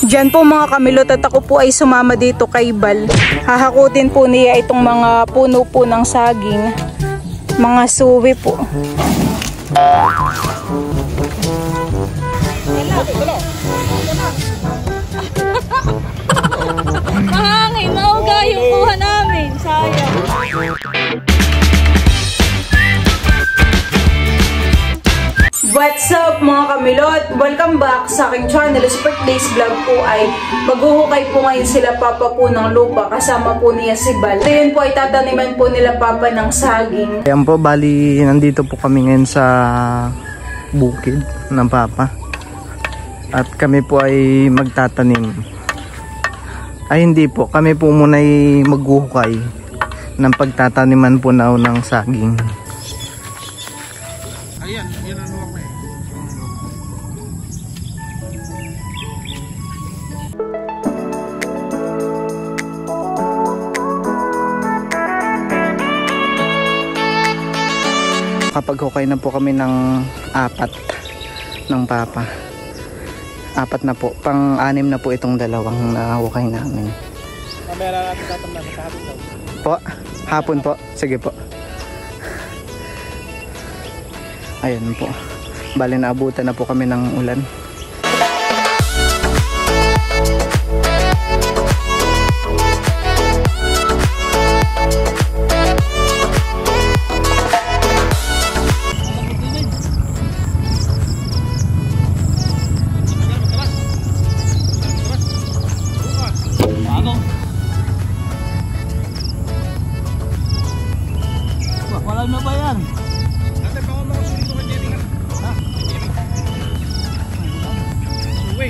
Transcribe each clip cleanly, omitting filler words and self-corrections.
Diyan po mga kamilot at ako po ay sumama dito kay Bal. Hahakutin po niya itong mga puno po ng saging. Mga suwi po. Mahangin, mauga yung kuha namin. Sayang. What's up mga kamilot? Welcome back sa aking channel. Super Days Vlog po ay maghuhukay po ngayon sila papa po ng lupa kasama po niya si Bal. So yun po ay tataniman po nila papa ng saging. Ayan po, bali nandito po kami ngayon sa bukid ng papa. At kami po ay magtatanim. Ay hindi po, kami po muna ay maghuhukay ng pagtataniman po na ng saging. Ayan, yun ang luwag na eh. Kapag hukay na po kami ng 4 ng papa. 4 na po, pang-6 na po itong dalawang hukay namin. Mamaya na natin tatamnan sa hapon daw. Po, hapon po, sige po. Ayan po, bali naabutan na po kami ng ulan. Wala na ba yan? Ate, baka makasulit ko kanya rin. Ha? Suwi.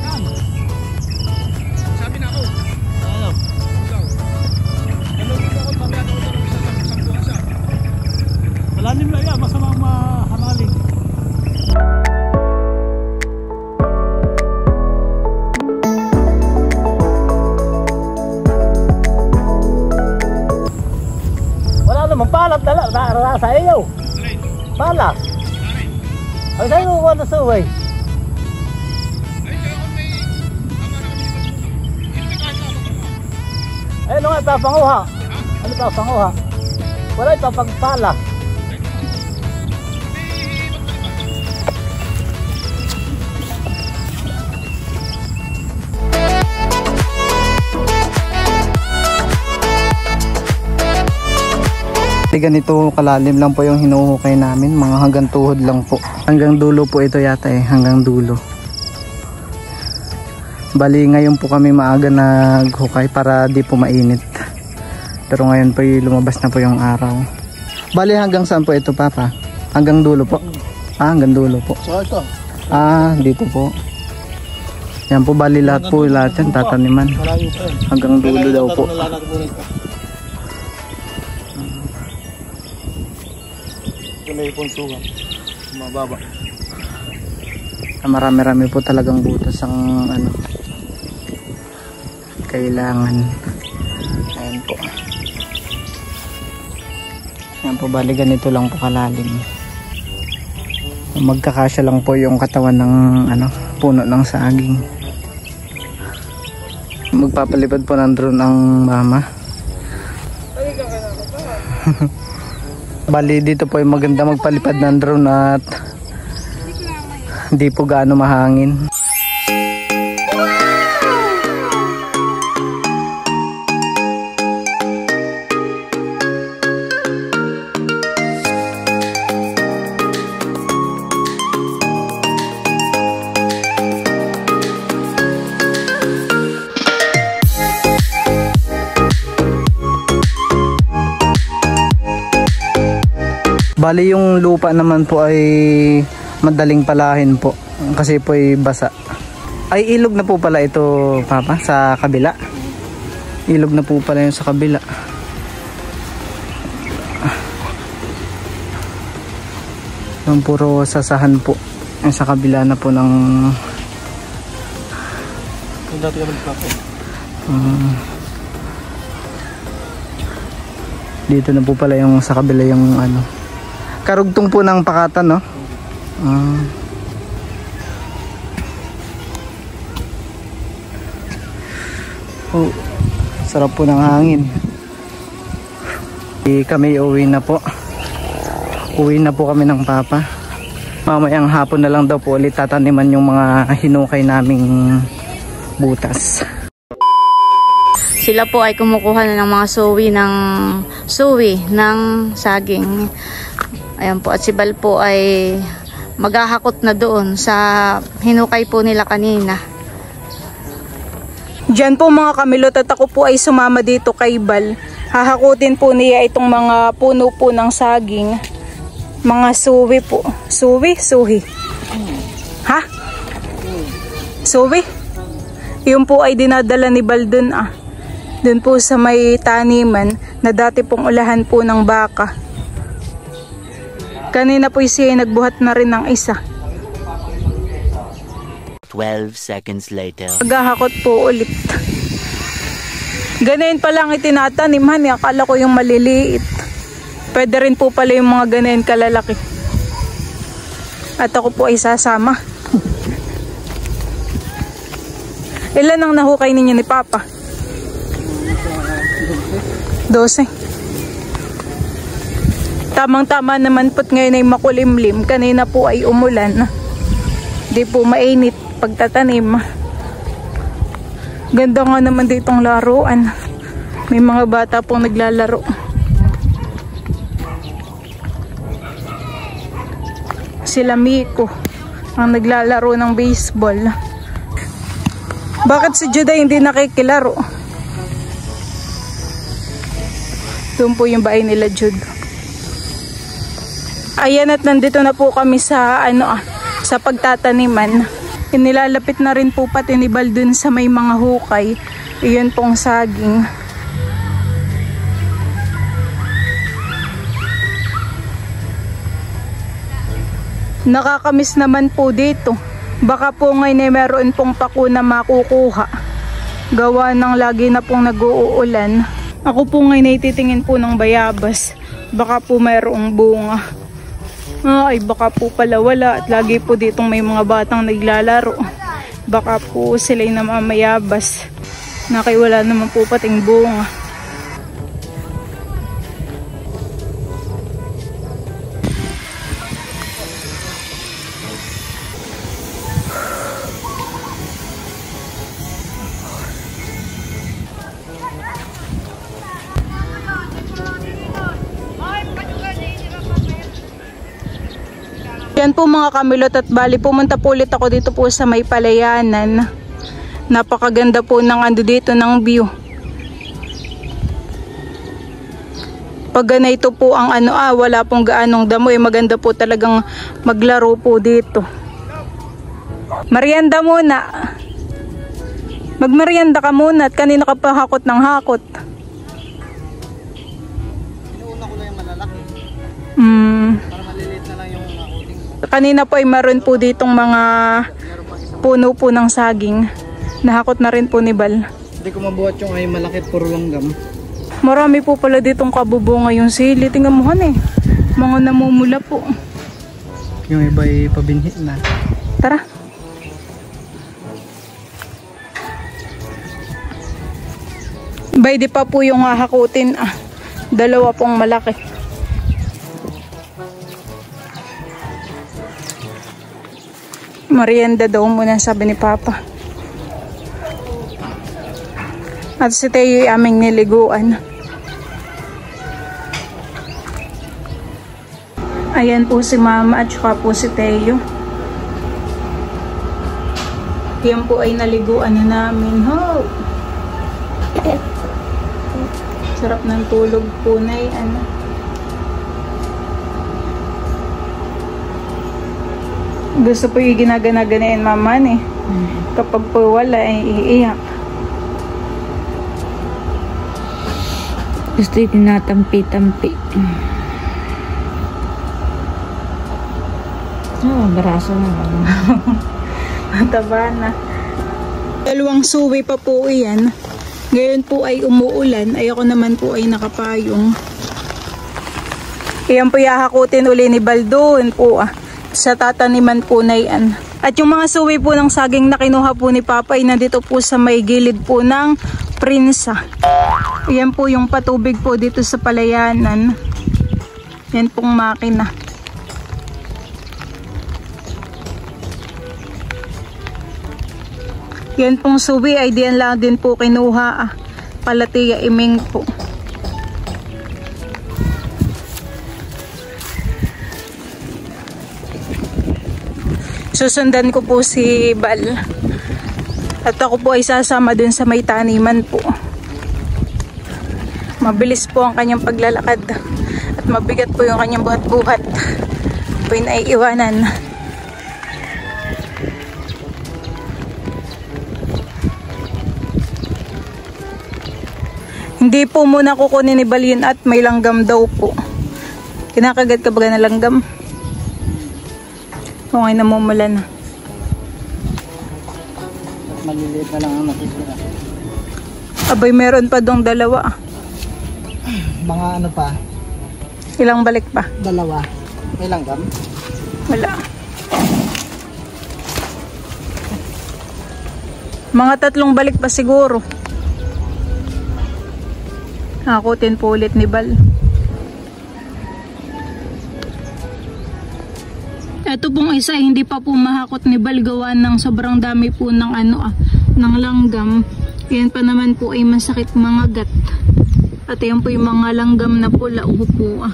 Yan. Sabi na ako. Ano? Ikaw. Ano dito ako, pamiyat ako ng isang bukas ah. Malalim lang yan, masamang mahalalin. Magpalat na sa iyo. Palas. Ay sa'yo ko na suway. Eh ano nga ito panguha? Ano ito panguha? Wala ito pagpalas. Ganito kalalim lang po yung hinuhukay namin, mga hanggang tuhod lang po. Hanggang dulo po ito yata eh, hanggang dulo. Bali ngayon po kami maaga naghukay para di po mainit. Pero ngayon po lumabas na po yung araw. Bali hanggang saan po ito papa? Hanggang dulo po? Ah, hanggang dulo po. So ito? Ah, dito po. Yan po, bali lahat po, lahat yan tataniman. Hanggang dulo daw po. May punsuhan, mababa. Marami-rami po talagang butas ang ano kailangan. Ayan po. Ayan po, bali ganito lang po kalalim. Magkakasya lang po yung katawan ng ano puno ng saging. Magpapalipad po ng drone ang mama. Bali dito po ay maganda magpalipad ng drone at hindi po gaano mahangin. Bali yung lupa naman po ay madaling palahin po kasi po ay basa. Ay ilog na po pala ito papa sa kabila. Ilog na po pala yung sa kabila. Yung puro sasahan po. Yung sa kabila na po ng Dati ka magpapo. Dito na po pala yung sa kabila yung ano. Karugtong po ng pakatan, no? Oh, sarap po ng hangin. Kami uwi na po. Uwi na po kami ng papa. Mamayang hapon na lang daw po ulit tataniman yung mga hinukay naming butas. Sila po ay kumukuha na ng mga suwi ng saging. Ayan po, at si Bal po ay maghahakot na doon sa hinukay po nila kanina. Diyan po mga kamilot at ako po ay sumama dito kay Bal. Hahakutin po niya itong mga puno po ng saging. Mga suwi po. Suwi? Ha? Suwi? Yung po ay dinadala ni Bal dun Dun po sa may taniman na dati pong ulahan po ng baka. Kanina po siya ay nagbuhat na rin ng isa. 12 seconds later. Maghahakot po ulit. Ganayin pa lang itinatanim, akala ko yung maliliit. Pwede rin po pala yung mga ganayin kalalaki. At ako po ay sasama. Ilan ang nahukay ninyo ni Papa? 12. Tamang-tama naman po't ngayon ay makulimlim. Kanina po ay umulan. Di po mainit pagtatanim. Ganda nga naman ditong laruan. May mga bata pong naglalaro. Sila Miko ang naglalaro ng baseball. Bakit si Judah hindi nakikilaro? Doon po yung bahay nila Jude. Ayan, at nandito na po kami sa sa pagtataniman. Inilalapit na rin po pati ni Bal dun sa may mga hukay. Iyon pong saging. Nakakamiss naman po dito. Baka po ngayon ay meron pong pako na makukuha. Gawa ng lagi na pong nag-uulan. Ako po ngayon ay titingin po ng bayabas. Baka po mayroong bunga. Ay baka po pala wala. At lagi po ditong may mga batang naglalaro. Baka po sila'y namamayabas. Nakiwala naman po pating bunga. Yan po mga kamilot at bali, pumunta po ulit ako dito po sa may palayanan. Napakaganda po ng dito ng view. Pag ganito po ang wala pong gaanong damo, maganda po talagang maglaro po dito. Merienda muna. Magmerienda ka muna at kanina ka pa hakot ng hakot. Inuuna ko na yung malalaki. Para maliliit na lang yung hakuting. Kanina po ay meron po ditong mga puno po ng saging. Nahakot na rin po ni Bal. Hindi ko mabuhat yung ay malaki puro langgam. Marami po pala ditong kabubunga yung sili. Tingnan mo mga namumula po. Yung iba ay pabinhi na. Tara. Baydi pa po yung hahakutin. Dalawa pong malaki. Merienda daw muna, sabi ni Papa. At si Teo ay aming niliguan. Ayan po si Mama at saka po si Teo. Yan po ay naliguan na namin. Sarap ng tulog po na Gusto po yung ginagana-ganayan Mama Kapag po wala ay iiyak. Gusto yung tinatampi-tampi. Baraso na lang. Mataba na. Dalawang suwi pa po yan. Ngayon po ay umuulan. Ay ako naman po ay nakapayong. Iyan po yahakutin uli ni Baldon po sa tataniman po na yan. At yung mga suwi po ng saging na kinuha po ni Papa ay nandito po sa may gilid po ng prinsa. Yan po yung patubig po dito sa palayanan. Yan pong makina. Yan pong suwi ay diyan lang din po kinuha. Palatiya Iming po. Susundan ko po si Bal. At ako po ay sasama dun sa may taniman po. Mabilis po ang kanyang paglalakad. At mabigat po yung kanyang buhat-buhat. Po yung naiiwanan. Hindi po muna kukunin ni Bal yun at may langgam daw po. Kinakagat ka ba na langgam? Kung ay namumula na. Maliliit na lang ang nakikita. Abay, meron pa dong dalawa. Mga ano pa? Ilang balik pa? Dalawa. May langgam? Wala. Mga 3 balik pa siguro. Hakutin po ulit ni Bal. Ito pong isa hindi pa po mahakot ni Bal gawa ng sobrang dami po ng ng langgam. Yan pa naman po ay masakit mga gat. At yan po yung mga langgam na pula po.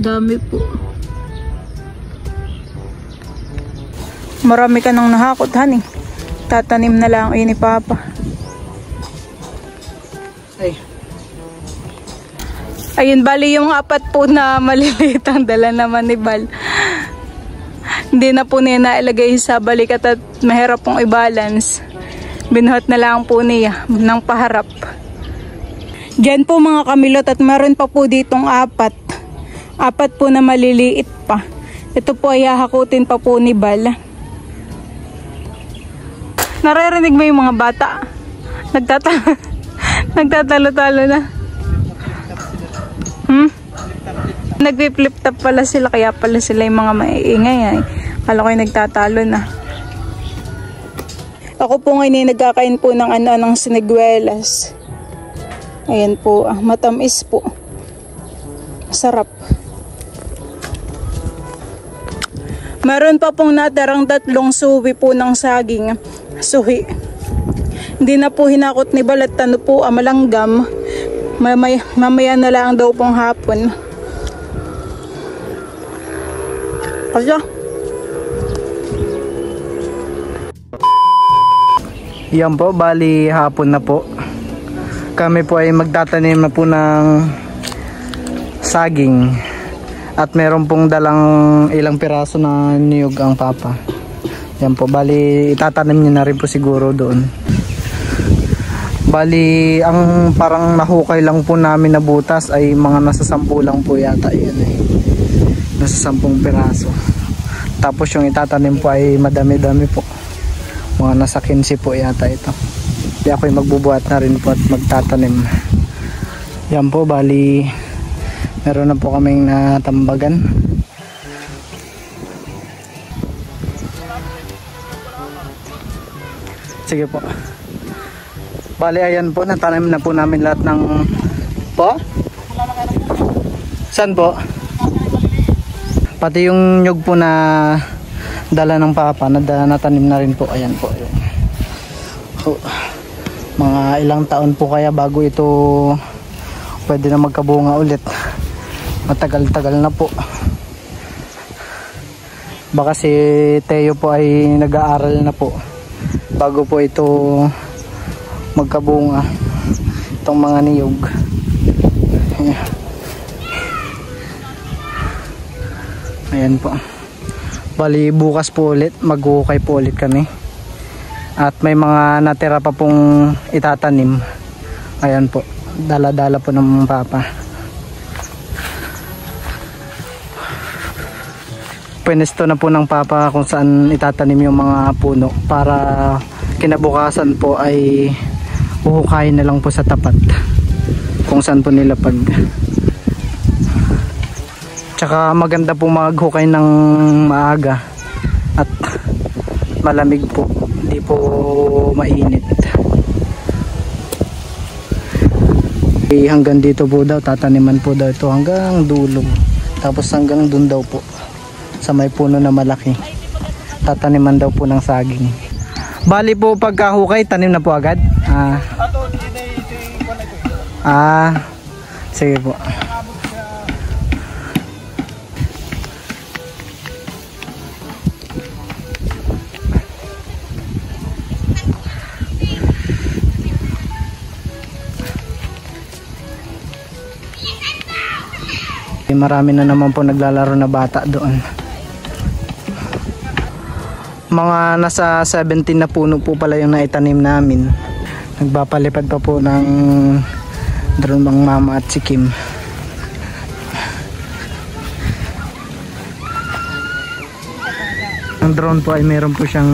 Dami po. Marami ka nang nahakot, honey. Tatanim na lang yun ni Papa. Ay. Ayun, bali yung 4 po na maliliit ang dala naman ni Bal. Hindi na po niya nailagay sa balikat at mahirap pong i-balance. Binuhat na lang po niya ng paharap. Diyan po mga kamilot at meron pa po ditong 4. 4 po na maliliit pa. Ito po ay hahakutin pa po ni Bal. Naririnig mo yung mga bata? Nagtatalo-talo na. Nagpi-flip top pala sila, kaya pala sila yung mga maiingay. Kala ko yung nagtatalo na. Ako po ngayon nagkakain po ng ng siniguelas. Ayan po, matamis po. Sarap. Meron pa pong natirang 3 suwi po ng saging. Suhi. Hindi na po hinakot ni Bal at po malanggam. Mamaya na lang daw pong hapon. Kasya. Yan po, bali hapon na po. Kami po ay magtatanim na po ng saging. At meron pong dalang ilang piraso na niyog ang Papa. Yan po, bali itatanim niya na rin po siguro doon. Bali, ang parang nahukay lang po namin na butas ay mga nasa 10 lang po yata yun Nasa 10 piraso. Tapos yung itatanim po ay madami-dami po. Mga nasa 15 po yata ito. Di ako'y magbubuhat na rin po at magtatanim. Yan po, bali meron na po kaming natambagan. Sige po. Bali, ayan po, natanim na po namin lahat ng po. Saan po? Pati yung nyug po na dala ng Papa, natanim na rin po. Ayan po. Ayan. Mga ilang taon po kaya bago ito pwede na magkabunga ulit. Matagal-tagal na po. Baka si Teo po ay nag-aaral na po bago po ito magkabunga, itong mga niyog. Ayan po. Bali bukas po ulit maghuhukay po ulit kami. At may mga natira pa pong itatanim. Ayan po, dala-dala po ng Papa. Pwesto na po ng Papa kung saan itatanim yung mga puno para kinabukasan po ay uhukayin na lang po sa tapat kung saan po nila pag Tsaka maganda po maghukay ng maaga at malamig po, hindi po mainit. Hanggang dito po daw, tataniman po daw ito hanggang dulo. Tapos hanggang dun daw po sa may puno na malaki, tataniman daw po ng saging. Bali po pagkahukay, tanim na po agad? Sige po. Marami na naman po naglalaro na bata doon. Mga nasa 17 na puno po pala yung naitanim namin. Nagpapalipad pa po ng drone mang mama at si Kim. Ang drone po ay meron po siyang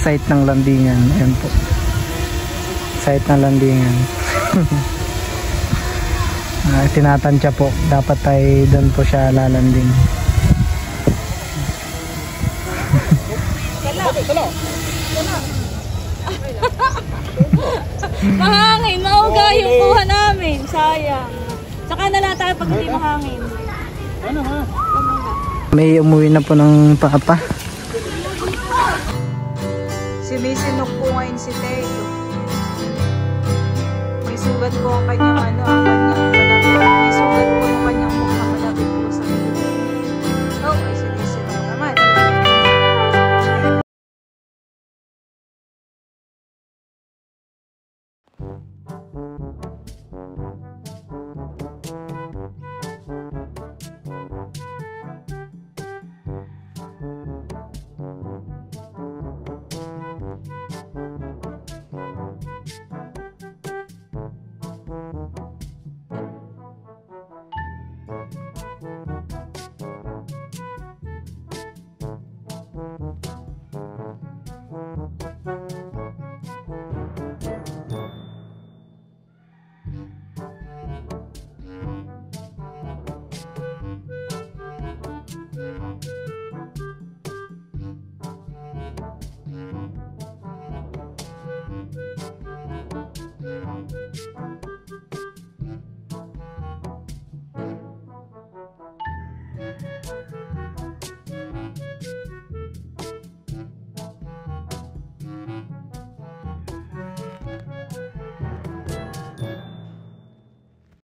site ng landingan. Ayan po, site ng landingan. Tinatansya po, dapat ay doon po siya lalanding. Mahangin, mauga yung kuha namin. Sayang. Saka na lang tayo pag hindi mahangin. May umuwi na po ng papa. Sinisinok po ngayon si Teo. May sugat po ang kanyang ang kanyang